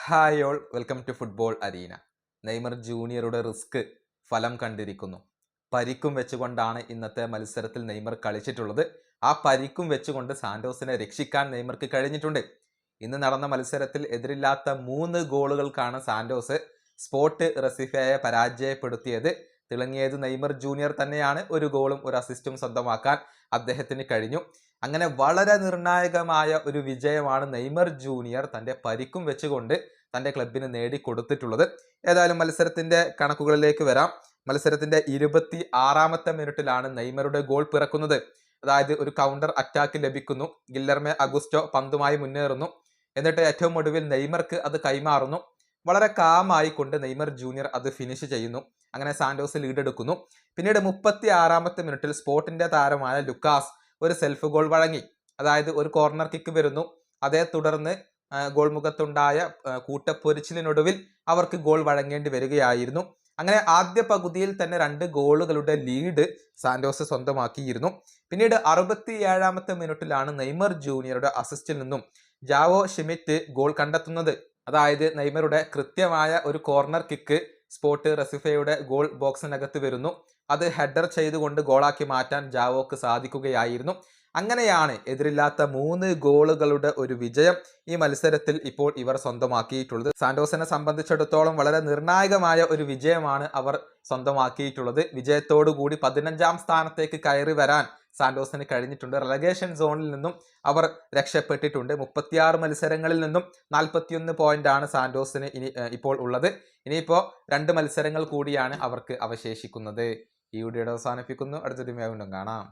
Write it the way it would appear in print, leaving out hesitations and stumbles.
Hi all welcome to football arena. Neymar ജൂനിയറുടെ risk ഫലം കണ്ടിരിക്കുന്നു. പരിക്കും വെച്ചുകൊണ്ടാണ് ഇന്നത്തെ മത്സരത്തിൽ നെയ്മർ കളിച്ചിട്ടുള്ളത്. ആ പരിക്കും വെച്ചുകൊണ്ട് സാന്റോസിനെ രക്ഷിക്കാൻ നെയ്മർക്ക് കഴിഞ്ഞിട്ടുണ്ട്. ഇന്ന് നടന്ന മത്സരത്തിൽ എതിരില്ലാത്ത 3 ഗോളുകൾക്കാണ് സാന്റോസ് സ്പോർട്ട് റെസിഫയെ പരാജയപ്പെടുത്തിയത്. തിളങ്ങിയത് നെയ്മർ ജൂനിയർ തന്നെയാണ്. ഒരു ഗോളും ഒരു അസിസ്റ്റും സ്വന്തമാക്കാൻ അദ്ദേഹത്തിന് കഴിഞ്ഞു. അങ്ങനെ വളരെ നിർണായകമായ ഒരു വിജയമാണ് നെയ്മർ ജൂനിയർ തന്റെ പരിക്കും വെച്ചുകൊണ്ട് തന്റെ ക്ലബിന് നേടിക്കൊടുത്തിട്ടുള്ളത്. ഏതായാലും മത്സരത്തിന്റെ കണക്കുകളിലേക്ക് വരാം. മത്സരത്തിന്റെ 26-ാമത്തെ മിനിറ്റിലാണ് നെയ്മറുടെ ഗോൾ പിറക്കുന്നത്. അതായത് ഒരു കൗണ്ടർ അറ്റാക്ക് ലഭിക്കുന്നു. ഗില്ലർമെ അഗുസ്റ്റോ പന്തുമായി മുന്നേറുന്നു. എന്നിട്ട് ഏറ്റവും ഒടുവിൽ നെയ്മർക്ക് അത് കൈമാറുന്നു. വളരെ കാമായി കൊണ്ട് നെയ്മർ ജൂനിയർ അത് ഫിനിഷ് ചെയ്യുന്നു. അങ്ങനെ സാന്റോസ് ലീഡ് എടുക്കുന്നു. പിന്നീട് 36-ാമത്തെ മിനിറ്റിൽ സ്പോർട്ടിന്റെ താരമായ ലുക്കാസ് ഒരു സെൽഫ് ഗോൾ വഴങ്ങി. അതായത് ഒരു കോർണർ കിക്ക് വരുന്നു. അതേ തുടർന്ന് ഗോൾ മുഖത്തുണ്ടായ കൂട്ടപ്പൊരിച്ചിലിനൊടുവിൽ അവർക്ക് ഗോൾ വഴങ്ങേണ്ടി വരികയായിരുന്നു. അങ്ങനെ ആദ്യ പകുതിയിൽ തന്നെ 2 ഗോളുകളുടെ ലീഡ് സാന്റോസ് സ്വന്തമാക്കിയിരുന്നു. പിന്നീട് 67-ാമത്തെ മിനിറ്റിലാണ് നെയ്മർ ജൂനിയറുടെ അസിസ്റ്റിൽ നിന്നും ജാവോ ഷിമിറ്റ് ഗോൾ കണ്ടെത്തുന്നത്. അതായത് നെയ്മറുടെ കൃത്യമായ ഒരു കോർണർ കിക്ക് സ്പോർട്ട് റെസിഫയുടെ ഗോൾ ബോക്സിനകത്ത് വരുന്നു. അത് ഹെഡർ ചെയ്തുകൊണ്ട് ഗോളാക്കി മാറ്റാൻ ജാവോക്ക് സാധിക്കുകയായിരുന്നു. അങ്ങനെയാണ് എതിരില്ലാത്ത 3 ഗോളുകളുടെ ഒരു വിജയം ഈ മത്സരത്തിൽ ഇപ്പോൾ ഇവർ സ്വന്തമാക്കിയിട്ടുള്ളത്. സാന്റോസിനെ സംബന്ധിച്ചിടത്തോളം വളരെ നിർണായകമായ ഒരു വിജയമാണ് അവർ സ്വന്തമാക്കിയിട്ടുള്ളത്. വിജയത്തോടുകൂടി 15-ാം സ്ഥാനത്തേക്ക് കയറി വരാൻ സാന്റോസിന് കഴിഞ്ഞിട്ടുണ്ട്. റെലഗേഷൻ സോണിൽ നിന്നും അവർ രക്ഷപ്പെട്ടിട്ടുണ്ട്. 36 മത്സരങ്ങളിൽ നിന്നും 41 പോയിന്റാണ് സാന്റോസിന് ഇപ്പോൾ ഉള്ളത്. ഇനിയിപ്പോൾ 2 മത്സരങ്ങൾ കൂടിയാണ് അവർക്ക് അവശേഷിക്കുന്നത്. ഈ വീഡിയോ അവസാനിപ്പിക്കുന്നു. അടുത്തൊരു വീണ്ടും കാണാം.